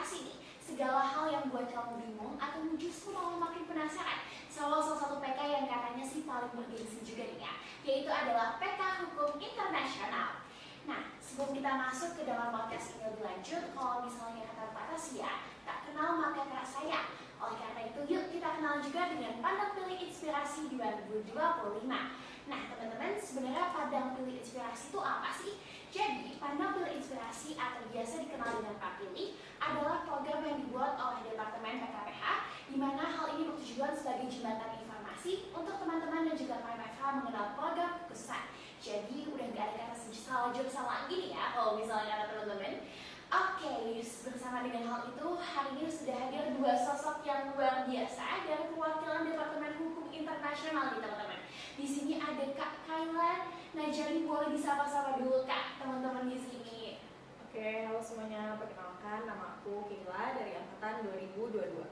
inspirasi nih, segala hal yang buat kamu bingung atau justru malah makin penasaran sama salah satu PK yang katanya sih paling bergengsi juga nih ya, yaitu adalah PK Hukum Internasional. Nah, sebelum kita masuk ke dalam podcast ini lebih lanjut, kalau misalnya kata Pak Tasya, tak kenal maka tak sayang. Oleh karena itu, yuk kita kenal juga dengan Padang Pilih Inspirasi 2025. Nah, teman-teman, sebenarnya Padang Pilih Inspirasi itu apa sih? Jadi, Padang Pilih Inspirasi atau biasa dikenal dengan Pak Pilih adalah program yang dibuat oleh Departemen PKPH, di mana hal ini bertujuan sebagai jembatan informasi untuk teman-teman dan juga PKPH mengenal program kekhususan. Jadi udah gak ada kata salah jurusan lagi nih ya kalau misalnya kata teman-teman. Oke, bersama dengan hal itu hari ini sudah hadir dua sosok yang luar biasa dari perwakilan Departemen Hukum Internasional nih teman-teman. Di sini ada Kak Kayla Najari, boleh disapa-sapa dulu Kak teman-teman di sini. Oke, halo semuanya, perkenalkan nama aku Kayla dari angkatan 2022.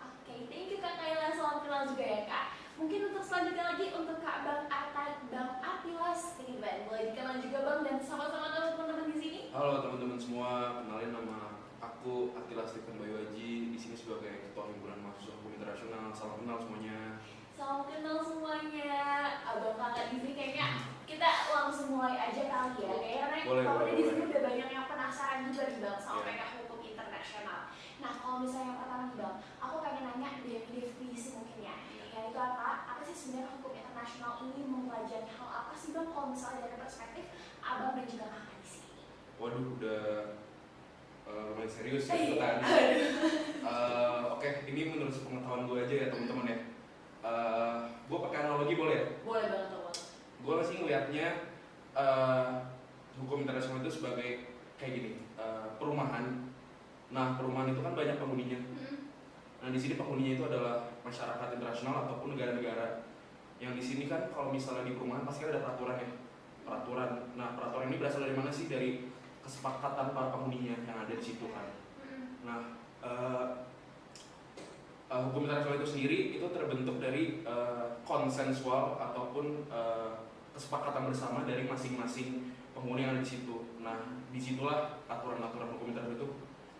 Oke, thank you Kak Kayla, salam kenal juga ya Kak. Mungkin untuk selanjutnya lagi untuk Kak Bang Atai, Bang Atilas, ini Bang, boleh dikenal juga Bang dan sama-sama teman-teman di sini. Halo teman-teman semua, kenalin nama aku Atilas Stephen Bayu Haji, di sini sebagai Ketua Himpunan Mahasiswa Hukum Internasional. Salam kenal semuanya. Salam kenal semuanya. Abang kakak di sini kayaknya kita langsung mulai aja kali ya. Kayaknya kalau di sini udah banyak yang penasaran juga nih Bang sama PK Hukum Internasional. Nah, kalau misalnya yang pertama nih Bang, aku pengen nanya dari definisi mungkin ya. Ya itu apa sih sebenarnya hukum internasional ini mempelajari hal apa sih Bang kalau misalnya dari perspektif Abang dan juga kakak di sini? Waduh, udah lumayan serius ya pertanyaan. Oke, ini menurut pengetahuan gue aja ya teman-teman ya. Gue pakai analogi boleh ya? Boleh banget Bang. Gue sih ngelihatnya hukum internasional itu sebagai kayak gini, perumahan. Nah, perumahan itu kan banyak penghuninya. Nah, di sini penghuninya itu adalah masyarakat internasional ataupun negara-negara. Yang di sini kan kalau misalnya di perumahan pasti ada peraturan ya. Peraturan. Nah, peraturan ini berasal dari mana sih? Dari kesepakatan para penghuninya yang ada di situ kan. Nah, hukum internasional itu sendiri itu terbentuk dari konsensual ataupun kesepakatan bersama dari masing-masing penghuni yang ada di situ. Nah, disitulah aturan-aturan hukum internasional itu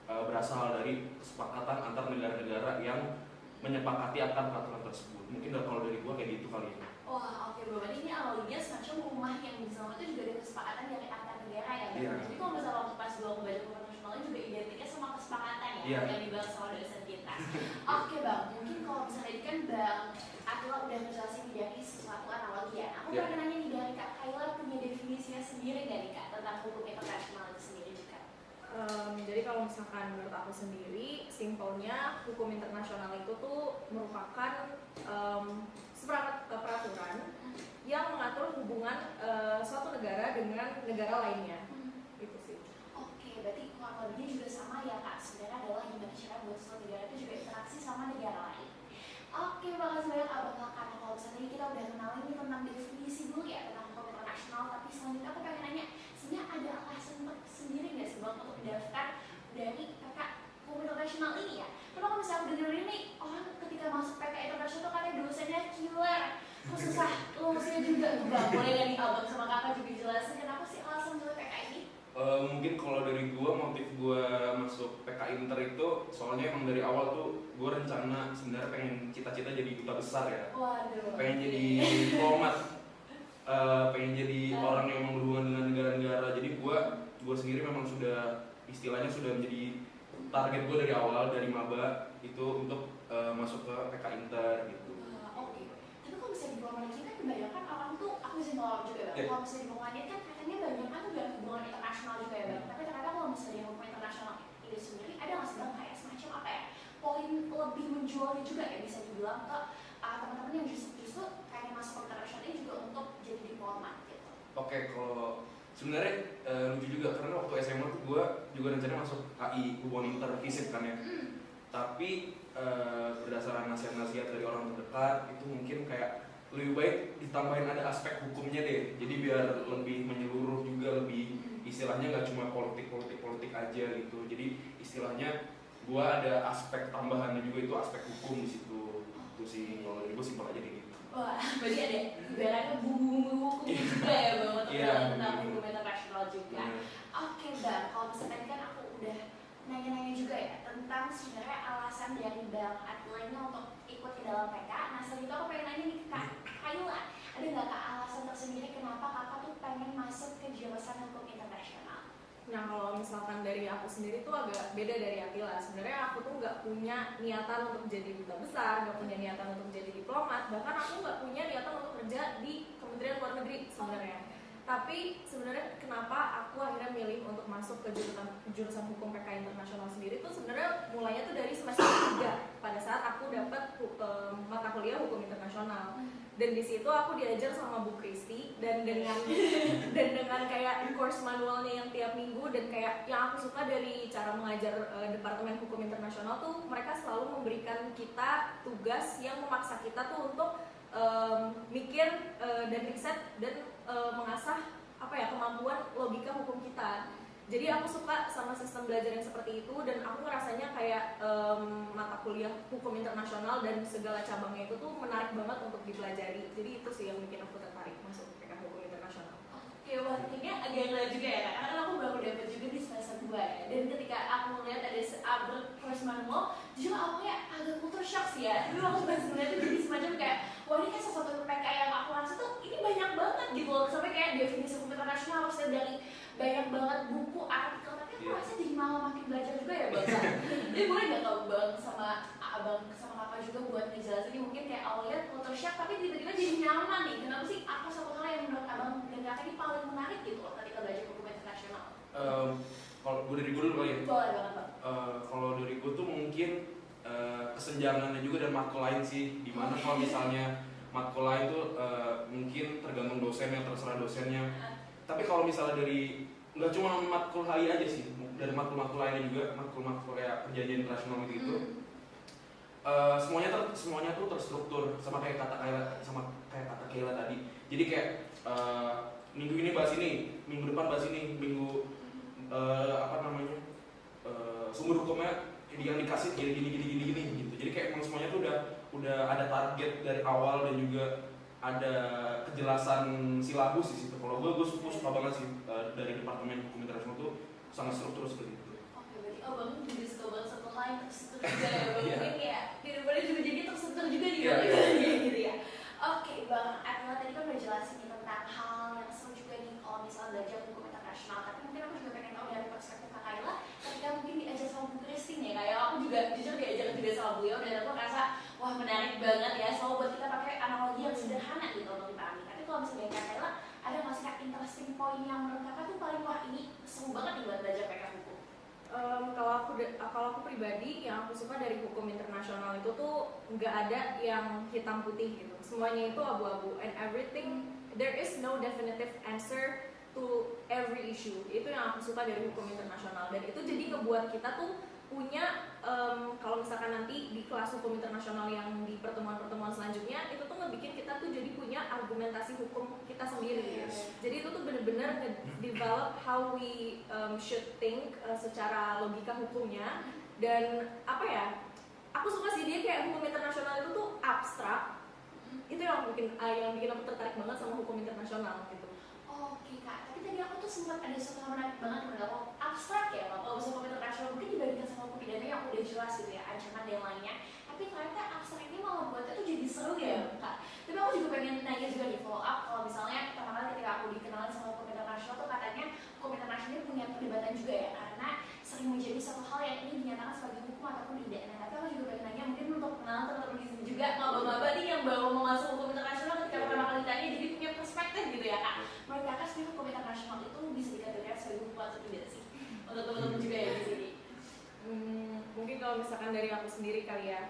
berasal dari kesepakatan antar negara-negara yang menyepakati akan peraturan tersebut. Mungkin kalau dari gua kayak gitu kali ya. Wah, oke Bapak, ini analoginya semacam rumah yang di sana itu juga ada kesepakatan dari antar negara ya. Jadi kalau misalnya waktu pas gua membaca hukum internasionalnya juga identiknya sama kesepakatan ya yang dibahas sama dosen kita. Oke Bang, mungkin kalau misalnya tadi kan Bang Atila udah ngejelasin dari sesuatu analogi ya. Aku pengen nanya nih dari Kak Kayla punya definisinya sendiri nggak nih Kak tentang hukum internasional itu sendiri juga? Jadi kalau misalkan menurut aku sendiri, simpelnya hukum internasional itu tuh merupakan seperangkat peraturan yang mengatur hubungan suatu negara dengan negara lainnya. Itu sih. Oke, berarti kurang lebihnya juga sama ya Kak. Sebenarnya adalah gimana cara buat suatu negara itu juga interaksi sama negara lain. Oke, makasih banyak Abang Kakak. Nah, kalau misalnya kita udah kenalin nih tentang definisi dulu ya tentang hukum internasional, tapi selanjutnya aku pengen nanya, sebenarnya ada alasan sendiri nggak sih Bang untuk mendaftar dari PK Hukum Internasional ini ya? Karena kalau misalnya aku dengerin nih, orang ketika masuk PK Internasional tuh katanya dosennya killer, terus susah lulusnya juga tuh Bang. Boleh nggak nih Abang sama Kakak juga jelasin kenapa sih alasan untuk PK ini? Mungkin kalau dari gua, motif gua masuk PK Inter itu soalnya emang dari awal tuh gua rencana sebenarnya pengen cita-cita jadi duta besar ya. Waduh. Pengen jadi diplomat, pengen jadi orang yang berhubungan dengan negara-negara. Jadi gua sendiri memang sudah istilahnya sudah menjadi target gua dari awal, dari maba itu untuk masuk ke PK Inter gitu. Oke. Tapi kalau misalnya di bawah kita kebanyakan orang tuh, aku bisa ngelawak juga Bang. Kalau misalnya di bawah kan katanya banyak kan tuh dari hubungan internasional juga ya Bang. Tapi ternyata kalau misalnya hukum internasional itu sendiri ada nggak sih Bang kayak semacam apa ya? Poin lebih menjualnya juga ya bisa dibilang ke teman-teman yang justru kayak masuk ke internasional ini juga untuk jadi diplomat gitu. Oke, kalau sebenarnya lucu juga karena waktu SMA tuh gue juga rencananya masuk HI hubungan intervisip kan ya. Tapi berdasarkan nasihat-nasihat dari orang terdekat itu mungkin kayak lebih baik ditambahin ada aspek hukumnya deh. Jadi biar lebih menyeluruh juga, lebih istilahnya nggak cuma politik aja gitu. Jadi istilahnya gue ada aspek tambahannya juga, itu aspek hukum di situ. Itu sih kalau dari gue simpel aja gitu. Wah, berarti ada ibaratnya bumbu-bumbu hukum juga ya Bang untuk tentang hukum internasional juga. Oke Bang, kalau misalnya tadi kan aku udah nanya-nanya juga ya tentang sebenarnya alasan dari Bang Atila ini untuk ikut ke dalam PK. Nah setelah itu aku pengen nanya nih ke Kak Kayla, ada nggak Kak alasan tersendiri kenapa Kakak tuh pengen masuk ke jurusan hukum internasional? Nah kalau misalkan dari aku sendiri tuh agak beda dari Atila. Sebenarnya aku tuh nggak punya niatan untuk jadi duta besar, nggak punya niatan untuk jadi diplomat, bahkan aku nggak punya niatan untuk kerja di Kementerian Luar Negeri sebenarnya. Tapi sebenarnya kenapa aku akhirnya milih untuk masuk ke jurusan hukum PK internasional sendiri tuh sebenarnya mulainya tuh dari semester 3 pada saat aku dapat mata kuliah hukum internasional. Dan di situ aku diajar sama Bu Kristi dan dengan kayak course manualnya yang tiap minggu, dan kayak yang aku suka dari cara mengajar Departemen Hukum Internasional tuh mereka selalu memberikan kita tugas yang memaksa kita tuh untuk mikir dan riset dan mengasah kemampuan logika hukum kita. Jadi aku suka sama sistem belajar yang seperti itu, dan aku ngerasanya kayak mata kuliah hukum internasional dan segala cabangnya itu tuh menarik banget untuk dipelajari. Jadi itu sih yang bikin aku tertarik masuk PK hukum internasional. Oke, wah ini agak ngeliat juga ya Kak, karena kan aku baru dapet juga di semester 2 ya. Dan ketika aku melihat ada upload course manual, jujur aku kayak agak culture shock sih ya. Dulu aku sebenarnya tuh jadi semacam kayak, wah ini kan salah satu PK yang aku rasa tuh ini banyak banget gitu loh. Sampai kayak definisi hukum internasional harusnya dari banyak banget buku, artikel, tapi aku rasa jadi malah makin belajar juga ya Bang. Jadi boleh gak tau Bang sama Abang sama Kakak juga buat ngejelasin ini mungkin kayak awalnya culture shock tapi tiba-tiba jadi nyaman nih. Kenapa sih apa satu hal yang menurut Abang dan Kakak ini paling menarik gitu loh ketika belajar hukum internasional? Kalau gue dari gue dulu kali ya. Boleh banget Bang. Kalau dari gue tuh mungkin kesenjangannya juga dan matkul lain sih. Dimana kalau misalnya matkul lain tuh mungkin tergantung dosennya, terserah dosennya. Tapi kalau misalnya dari nggak cuma matkul HI aja sih, dari matkul-matkul lainnya juga, matkul-matkul kayak perjanjian internasional gitu. Semuanya tuh terstruktur sama kayak kata Kayla tadi. Jadi kayak minggu ini bahas ini, minggu depan bahas ini, minggu sumber hukumnya yang dikasih gini gitu. Jadi kayak emang semuanya tuh udah ada target dari awal dan juga ada kejelasan silabus di situ. Kalau gue suka banget sih dari Departemen Hukum Internasional tuh sangat struktur seperti itu. Oke, berarti Bang juga suka banget satu lain terstruktur juga ya Bang. Mungkin ya kehidupannya juga jadi terstruktur juga di balik gitu ya. Oke Bang Atila tadi kan udah jelasin nih tentang hal yang seru juga nih kalau misalnya belajar hukum internasional. Tapi mungkin aku juga pengen tahu dari perspektif Kak Kayla ketika mungkin diajar sama Bu Christine ya. Kayak aku juga jujur diajar juga sama beliau dan aku rasa wah menarik banget ya. Selalu buat kita pakai analogi yang sederhana gitu untuk dipahami. Tapi kalau misalnya Kak Kayla ada nggak sih Kak interesting point yang menurut Kakak tuh paling wah ini seru banget nih buat belajar PK hukum? Kalau aku pribadi yang aku suka dari hukum internasional itu tuh nggak ada yang hitam putih gitu, semuanya itu abu-abu, and everything there is no definitive answer to every issue. Itu yang aku suka dari hukum internasional, dan itu jadi ngebuat kita tuh punya kalau misalkan nanti di kelas hukum internasional yang di pertemuan-pertemuan selanjutnya itu tuh ngebikin kita tuh jadi punya argumentasi hukum kita sendiri. Jadi itu tuh bener-bener nge-develop how we should think secara logika hukumnya. Dan aku suka sih dia kayak hukum internasional itu tuh abstrak. Itu yang bikin aku tertarik banget sama hukum internasional gitu. Oke Kak, tapi tadi aku tuh sempat ada sesuatu yang menarik banget menurut aku, abstrak ya Kak, kalau hukum internasional mungkin dibandingkan sama hukum pidana yang udah jelas gitu ya, ancaman dan lainnya. Tapi ternyata abstrak ini malah buatnya tuh jadi seru ya Kak. Tapi aku juga pengen nanya juga di follow up, kalau misalnya pertama kali ketika aku dikenalin sama hukum internasional tuh katanya hukum internasional ini punya perdebatan juga ya, karena sering menjadi satu hal yang ini dinyatakan sebagai hukum ataupun tidak. Nah tapi aku juga pengen nanya mungkin untuk kenalan teman-teman di sini juga, maba-maba nih yang baru mau masuk hukum internasional ketika pertama kali ditanya jadi punya perspektif gitu ya Kak. Menurut Kakak sendiri hukum internasional itu bisa dikategorikan sebagai hukum atau tidak sih? Untuk teman-teman juga ya di sini. Mungkin kalau misalkan dari aku sendiri kali ya.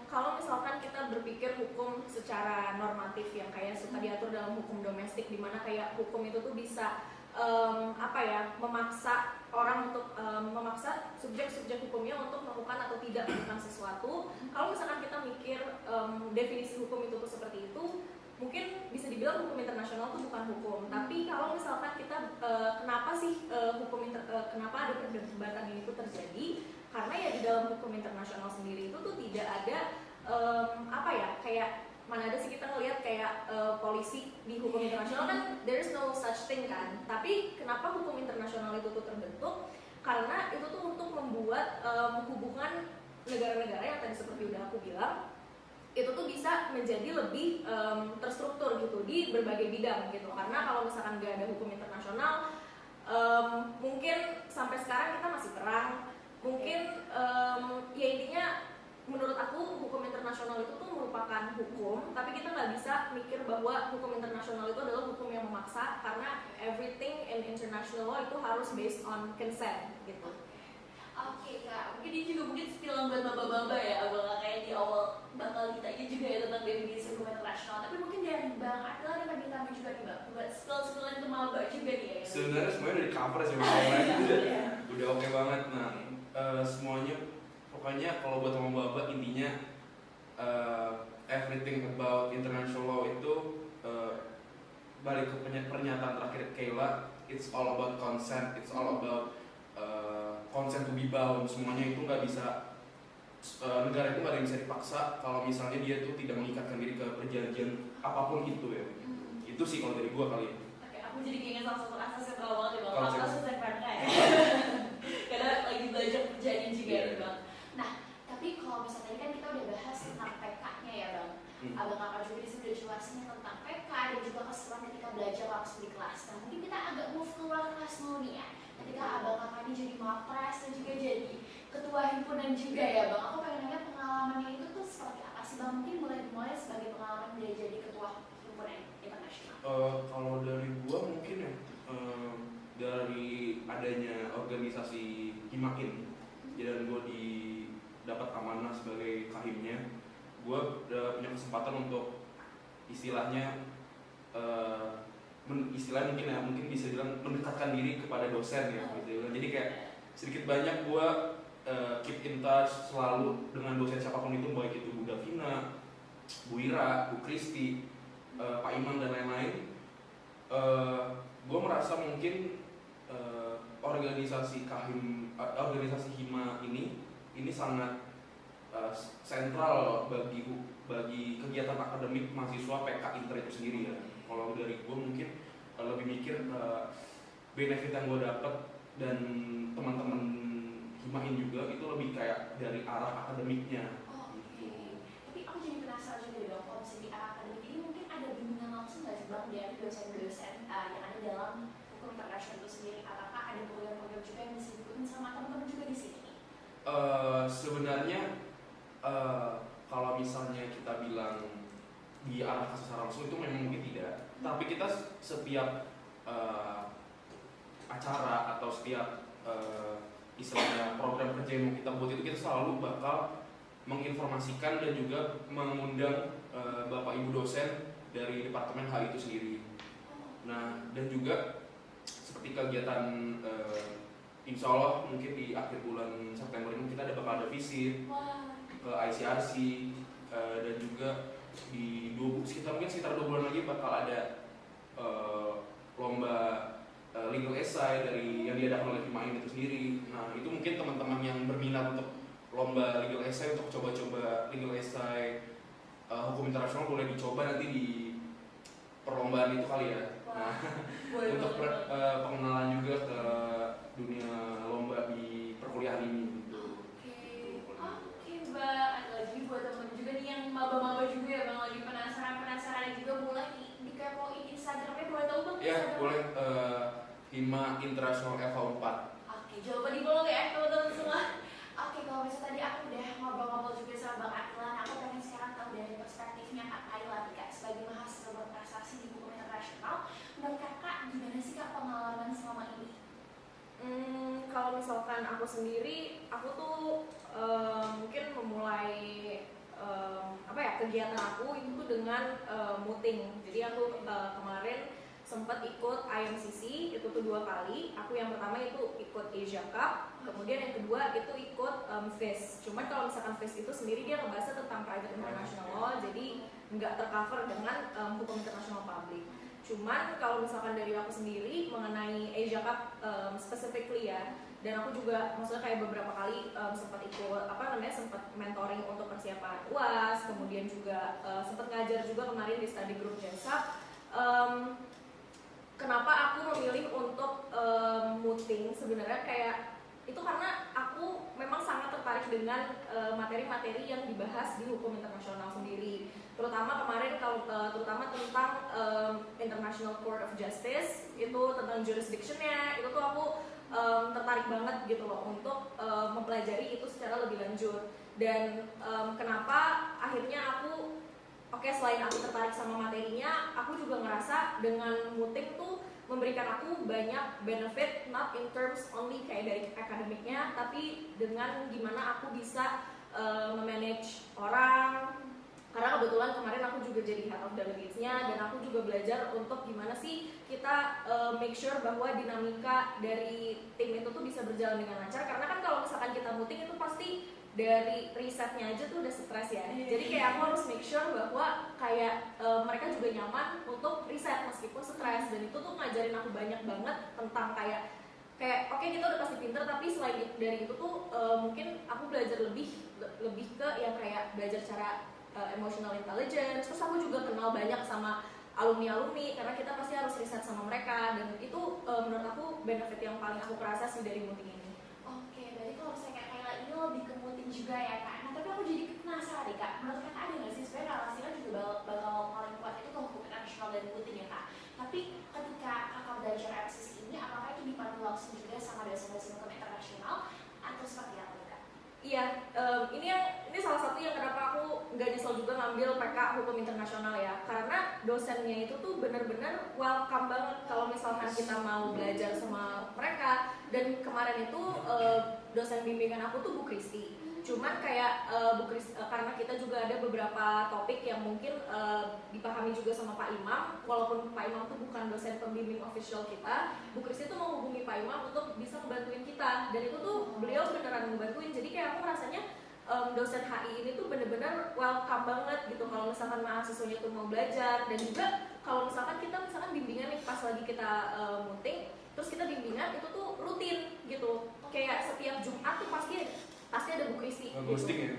Kalau misalkan kita berpikir hukum secara normatif yang kayak suka diatur dalam hukum domestik, di mana kayak hukum itu tuh bisa memaksa orang untuk memaksa subjek-subjek hukumnya untuk melakukan atau tidak melakukan sesuatu. Kalau misalkan kita mikir definisi hukum itu tuh seperti itu, mungkin bisa dibilang hukum internasional itu bukan hukum. Tapi kalau misalkan kita kenapa ada perdebatan ini tuh terjadi? Karena ya di dalam hukum internasional sendiri itu tuh tidak ada kayak mana ada sih kita ngelihat kayak polisi di hukum internasional kan there is no such thing kan. Tapi kenapa hukum internasional itu tuh terbentuk? karena itu tuh untuk membuat hubungan negara-negara yang tadi seperti udah aku bilang itu tuh bisa menjadi lebih terstruktur gitu di berbagai bidang gitu. Karena kalau misalkan gak ada hukum internasional, mungkin sampai sekarang kita masih perang, mungkin ya intinya menurut aku hukum internasional itu tuh merupakan hukum, tapi kita nggak bisa mikir bahwa hukum internasional itu adalah hukum yang memaksa, karena everything in international law itu harus based on consent gitu. Oke Kak, mungkin ini juga mungkin film buat baba-baba ya, abang kayak di awal bakal ditanya juga ya tentang definisi hukum internasional. Tapi mungkin dari Bang Adlan yang pengen ditambah juga nih Bang, buat skill-skillan ke maba juga nih ya. Sebenarnya semuanya udah di cover sih sama udah oke banget. Nah, semuanya pokoknya kalau buat maba intinya everything about international law itu balik ke pernyataan terakhir Kayla, it's all about consent, it's all about consent to be bound. Semuanya itu nggak bisa, negara itu nggak ada yang bisa dipaksa kalau misalnya dia tuh tidak mengikatkan diri ke perjanjian apapun itu ya. Itu sih kalau dari gua kali ya. Oke, aku jadi keinget salah satu asas yang terlalu banget ya Bang, Asas. asas ZPK ya. Karena lagi belajar perjanjian juga nih Bang. Nah, tapi kalau misalnya tadi kan kita udah bahas tentang PK-nya ya Bang. Abang kakak juga disini udah jelasin tentang PK dan juga keseruan ketika belajar langsung di kelas. Nah, mungkin kita agak move keluar kelas dulu nih ya. Ketika abang kakak ini jadi mapres dan juga jadi ketua himpunan juga ya Bang. Aku pengen nanya pengalamannya itu tuh seperti apa sih Bang? Mungkin mulai dimulai sebagai pengalaman dia jadi ketua himpunan internasional. Kalau dari gua mungkin ya dari adanya organisasi Himakin, dan gua dapat amanah sebagai kahimnya, gua udah punya kesempatan untuk istilahnya istilahnya mungkin bisa bilang mendekatkan diri kepada dosen ya gitu. Jadi kayak sedikit banyak gua keep in touch selalu dengan dosen siapapun itu, baik itu Bu Davina, Bu Ira, Bu Kristi, Pak Imam dan lain-lain. Gue merasa mungkin organisasi Hima ini sangat sentral bagi kegiatan akademik mahasiswa PK Inter itu sendiri ya. Kalau dari gue mungkin lebih mikir benefit yang gue dapat dan teman-teman Himain juga itu lebih kayak dari arah akademiknya. Tapi aku jadi penasaran juga dong, kalau misalnya di arah akademik ini mungkin ada bimbingan langsung nggak sih Bang dari dosen-dosen yang ada dalam hukum internasional itu sendiri? Apakah ada program-program juga yang bisa diikutin sama teman-teman juga di sini? Sebenarnya kalau misalnya kita bilang di arah secara langsung itu memang mungkin tidak. Tapi kita setiap acara atau setiap istilahnya program kerja yang mau kita buat itu, kita selalu bakal menginformasikan dan juga mengundang Bapak Ibu dosen dari Departemen HI itu sendiri. Nah, dan juga seperti kegiatan insya Allah mungkin di akhir bulan September ini kita bakal ada visit ke ICRC, dan juga di sekitar 2 bulan lagi bakal ada lomba legal essay dari yang diadakan oleh Himain itu sendiri. Nah, itu mungkin teman-teman yang berminat untuk lomba legal essay, untuk coba-coba legal essay hukum internasional, boleh dicoba nanti di perlombaan itu kali ya. Nah, untuk pengenalan juga ke dunia lomba di perkuliahan ini gitu. Oke Mbak, ada lagi buat temen juga nih yang maba-maba juga ya Bang, lagi penasaran juga mulai dikepoin Instagramnya, boleh tahu Bang? Ya, boleh. Hima International FH4. Oke, jangan lupa di follow ya teman-teman semua. Oke, kalau misalnya tadi aku udah ngobrol-ngobrol juga sama Bang Adlan, aku pengen sekarang tahu dari perspektifnya Kak Kayla nih Kak, sebagai mahasiswa berprestasi di hukum internasional. Menurut Kakak gimana sih Kak pengalaman selama ini? Kalau misalkan aku sendiri, aku tuh mungkin memulai kegiatan aku itu tuh dengan muting. Jadi aku kemarin sempat ikut IMCC itu tuh 2 kali. Aku yang pertama itu ikut Asia Cup, kemudian yang kedua itu ikut FIS. Cuman kalau misalkan FIS itu sendiri dia ngebahasnya tentang private international law, jadi nggak tercover dengan hukum internasional publik. Cuman kalau misalkan dari aku sendiri mengenai Asia Cup specifically ya, dan aku juga maksudnya kayak beberapa kali sempat ikut sempat mentoring untuk persiapan UAS, kemudian juga sempat ngajar juga kemarin di study group JESA. Kenapa aku memilih untuk muting? Sebenarnya kayak itu karena aku memang sangat tertarik dengan materi-materi yang dibahas di hukum internasional sendiri, terutama kemarin terutama tentang International Court of Justice, itu tentang jurisdiction-nya, itu tuh aku tertarik banget gitu loh untuk mempelajari itu secara lebih lanjut. Dan kenapa akhirnya aku selain aku tertarik sama materinya, aku juga ngerasa dengan muting tuh memberikan aku banyak benefit, not in terms only kayak dari akademiknya, tapi dengan gimana aku bisa memanage orang. Karena kebetulan kemarin aku juga jadi head of delegates-nya, dan aku juga belajar untuk gimana sih kita make sure bahwa dinamika dari tim itu tuh bisa berjalan dengan lancar. Karena kan kalau misalkan kita muting itu pasti dari risetnya aja tuh udah stres ya. Jadi kayak aku harus make sure bahwa kayak mereka juga nyaman untuk riset meskipun stres, dan itu tuh ngajarin aku banyak banget tentang kayak oke, kita udah pasti pinter, tapi selain dari itu tuh mungkin aku belajar lebih ke yang kayak belajar cara emotional intelligence. Terus aku juga kenal banyak sama alumni karena kita pasti harus riset sama mereka, dan itu menurut aku benefit yang paling aku kerasa sih dari muting ini. Oke, berarti kalau misalnya kayak Kayla ini lebih ke muting juga ya Kak. Nah tapi aku jadi penasaran nih Kak, menurut Kakak ada nggak sih sebenarnya relasinya juga bakal paling kuat itu ke hukum internasional dan muting ya Kak. Tapi ketika Kakak belajar MSIS ini, apakah itu dipandu langsung juga sama dosen-dosen hukum internasional atau seperti apa Kak? Iya, ini salah satu yang kenapa aku nggak nyesel juga ngambil PK Hukum Internasional ya, karena dosennya itu tuh bener-bener welcome banget kalau misalkan kita mau belajar sama mereka. Dan kemarin itu dosen bimbingan aku tuh Bu Kristi. Cuman kayak Bu Kristi, karena kita juga ada beberapa topik yang mungkin dipahami juga sama Pak Imam, walaupun Pak Imam tuh bukan dosen pembimbing official kita, Bu Kristi tuh menghubungi Pak Imam untuk bisa membantuin kita, dan itu tuh beliau beneran membantuin. Jadi kayak aku rasanya dosen HI ini tuh bener-bener welcome banget gitu kalau misalkan mahasiswanya tuh mau belajar. Dan juga kalau misalkan kita bimbingan nih pas lagi kita muting, terus kita bimbingan itu tuh rutin gitu, kayak setiap Jumat tuh pasti ada Bu Kristi. Ghosting ya?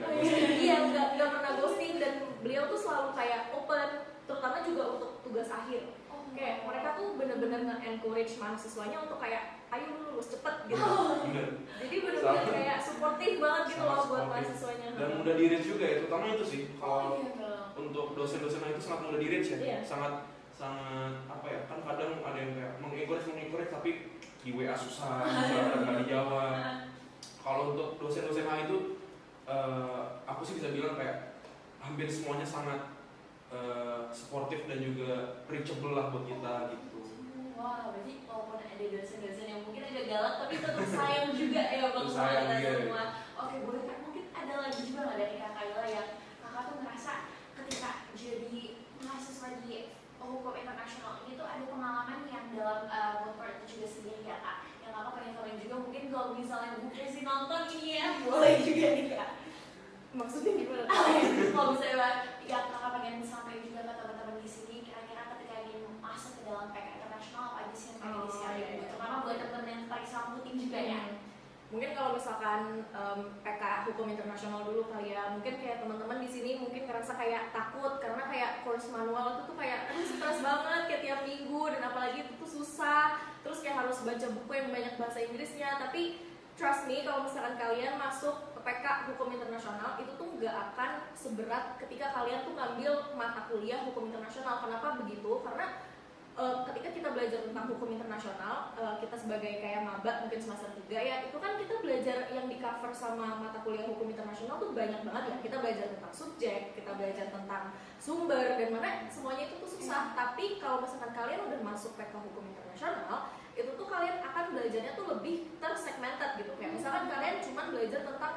Iya, nggak pernah ghosting, dan beliau tuh selalu kayak open, terutama juga untuk tugas akhir. Kayak mereka tuh bener-bener nge-encourage mahasiswanya untuk kayak ayo lu lulus cepet gitu. Jadi bener-bener kayak supportive banget gitu loh buat mahasiswanya. Dan mudah di-reach juga ya, terutama itu sih kalau untuk dosen-dosen itu sangat mudah di-reach ya. Iya. Sangat apa ya, kan kadang ada yang kayak mengencourage tapi di WA susah, nggak dijawab. Kalau untuk dosen-dosen A itu aku sih bisa bilang kayak hampir semuanya sangat sportif dan juga reachable lah buat kita gitu. Wah, berarti walaupun ada dosen-dosen yang mungkin agak galak tapi tetap sayang juga ya buat Sayang, kita iya. semua. Oke, boleh Kak, mungkin ada lagi juga nggak dari Kak Kayla yang Kakak tuh ngerasa ketika jadi mahasiswa di hukum internasional ini tuh ada pengalaman yang dalam Woodward itu juga sendiri ya Kak, yang Kakak pengen komen juga, mungkin kalau misalnya Bu Kristi nonton ini ya boleh juga nih Kak. Maksudnya gimana? Kalau misalnya ya Kakak pengen sampaikan juga ke teman-teman di sini, kira-kira ketika ingin masuk ke dalam PK internasional apa aja sih yang pengen di-share gitu, terutama buat teman-teman yang paling sambungin juga ya. Mungkin kalau misalkan PK Hukum Internasional dulu kali ya, mungkin kayak teman-teman di sini mungkin ngerasa kayak takut karena kayak course manual itu tuh kayak stres banget kayak tiap minggu, dan apalagi itu tuh susah, terus kayak harus baca buku yang banyak bahasa Inggrisnya. Tapi trust me, kalau misalkan kalian masuk ke PK Hukum Internasional itu tuh nggak akan seberat ketika kalian tuh ngambil mata kuliah Hukum Internasional. Kenapa begitu? Karena ketika kita belajar tentang hukum internasional, kita sebagai kayak maba mungkin semester 3 ya, itu kan kita belajar yang di cover sama mata kuliah hukum internasional tuh banyak banget ya. Kita belajar tentang subjek, kita belajar tentang sumber, dan mana semuanya itu tuh susah. Tapi kalau misalkan kalian udah masuk PK Hukum Internasional, itu tuh kalian akan belajarnya tuh lebih tersegmented gitu. Kayak misalkan kalian cuma belajar tentang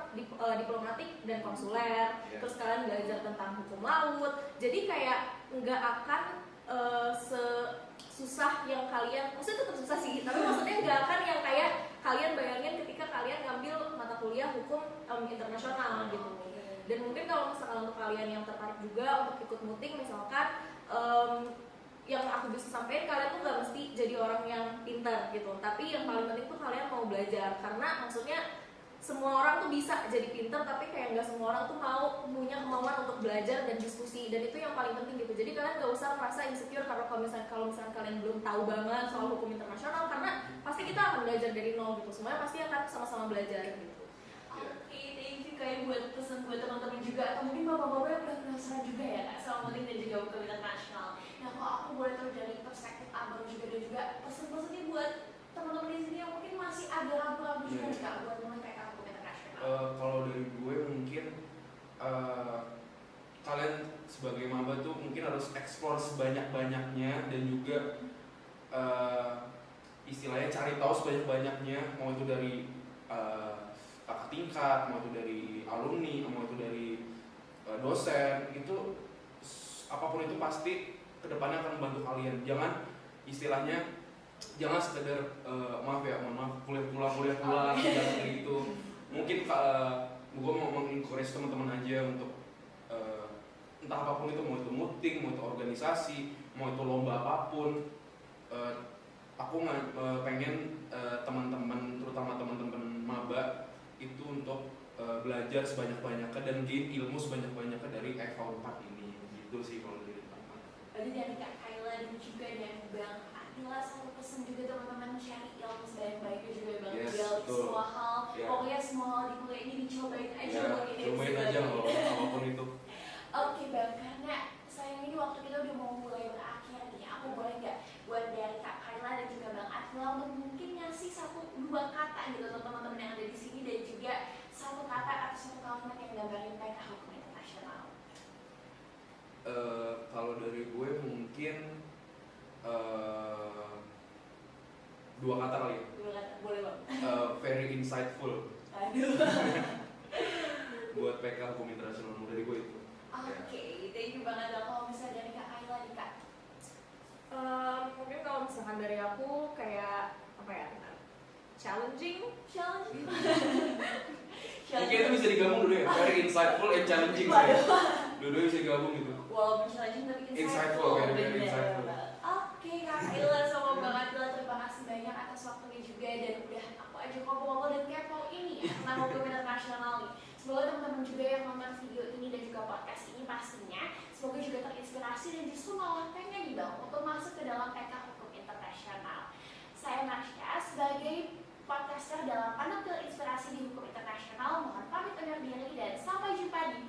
diplomatik dan konsuler, terus kalian belajar tentang hukum laut, jadi kayak nggak akan susah yang kalian, maksudnya tetap susah sih, tapi maksudnya nggak akan yang kayak kalian bayangin ketika kalian ngambil mata kuliah hukum internasional gitu. Dan mungkin kalau misalkan untuk kalian yang tertarik juga untuk ikut muting, misalkan yang aku bisa sampaikan, kalian tuh nggak mesti jadi orang yang pintar gitu, tapi yang paling penting tuh kalian mau belajar. Karena maksudnya semua orang tuh bisa jadi pinter, tapi kayak nggak semua orang tuh mau punya kemauan untuk belajar dan diskusi, dan itu yang paling penting gitu. Jadi kalian nggak usah merasa insecure kalau misalnya kalian belum tahu banget soal hukum internasional, karena pasti kita akan belajar dari nol gitu. Semuanya pasti akan sama-sama belajar gitu. Oke, thank you kayak buat pesan buat teman-teman juga, atau mungkin bapak-bapak yang udah penasaran juga ya kak sama penting dan juga hukum internasional. Nah kalau aku boleh tahu dari perspektif abang juga dan juga pesan-pesannya buat teman-teman di sini yang mungkin masih agak ragu-ragu juga nih kak buat mulai PK hukum internasional. Kalau dari gue mungkin kalian sebagai maba tuh mungkin harus explore sebanyak-banyaknya dan juga istilahnya cari tahu sebanyak-banyaknya, mau itu dari kakak tingkat, mau itu dari alumni, mau itu dari dosen, itu apapun itu pasti kedepannya akan membantu kalian. Jangan istilahnya jangan sekedar mohon maaf kuliah pulang jangan kayak gitu. Mungkin gue mau mengencourage teman-teman aja untuk entah apapun itu, mau itu meeting, mau itu organisasi, mau itu lomba apapun, aku pengen teman-teman, terutama teman-teman maba itu untuk belajar sebanyak-banyaknya dan gain ilmu sebanyak-banyaknya dari EVA 4 ini. Gitu sih kalau dari teman-teman. Berarti dari Kak Kayla dan juga dari Bang Adila satu pesan juga teman-teman cari ilmu sebaik-baiknya juga Bang Adila, semua hal, pokoknya semua hal di kuliah ini dicobain aja mungkin ya. Cobain aja loh apapun itu. Oke Bang, karena sayang ini waktu kita udah mau mulai berakhir nih, aku boleh nggak buat dari Kak Kayla dan juga Bang Adila untuk mungkin ngasih 1-2 kata gitu untuk teman-teman yang ada di sini, dan juga 1 kata atau 1 kalimat yang gambarin PK Hukum Internasional. Kalau dari gue mungkin 2 kata kali ya. 2 kata, boleh Bang. Very insightful. Aduh. Buat PK Hukum Internasional dari gue itu. Oke, thank you banget. Kalau misalnya dari Kak Kayla nih Kak. Mungkin kalau misalkan dari aku kayak apa ya, challenging. Mungkin itu bisa digabung dulu ya, very insightful and challenging. Dua-duanya bisa digabung gitu. Walaupun challenging tapi Insightful, kan? Very insightful. Oke, Kak Kayla sama Bang Adila, terima kasih banyak atas waktunya juga, dan udah aku ajak ngobrol-ngobrol dan kepo ini ya tentang hukum internasional nih. Semoga teman-teman juga yang nonton video ini dan juga podcast ini pastinya semoga juga terinspirasi dan justru malah pengen nih Bang untuk masuk ke dalam PK Hukum Internasional. Saya Marsha sebagai podcaster dalam Panel Inspirasi di Hukum Internasional mohon pamit undur diri dan sampai jumpa di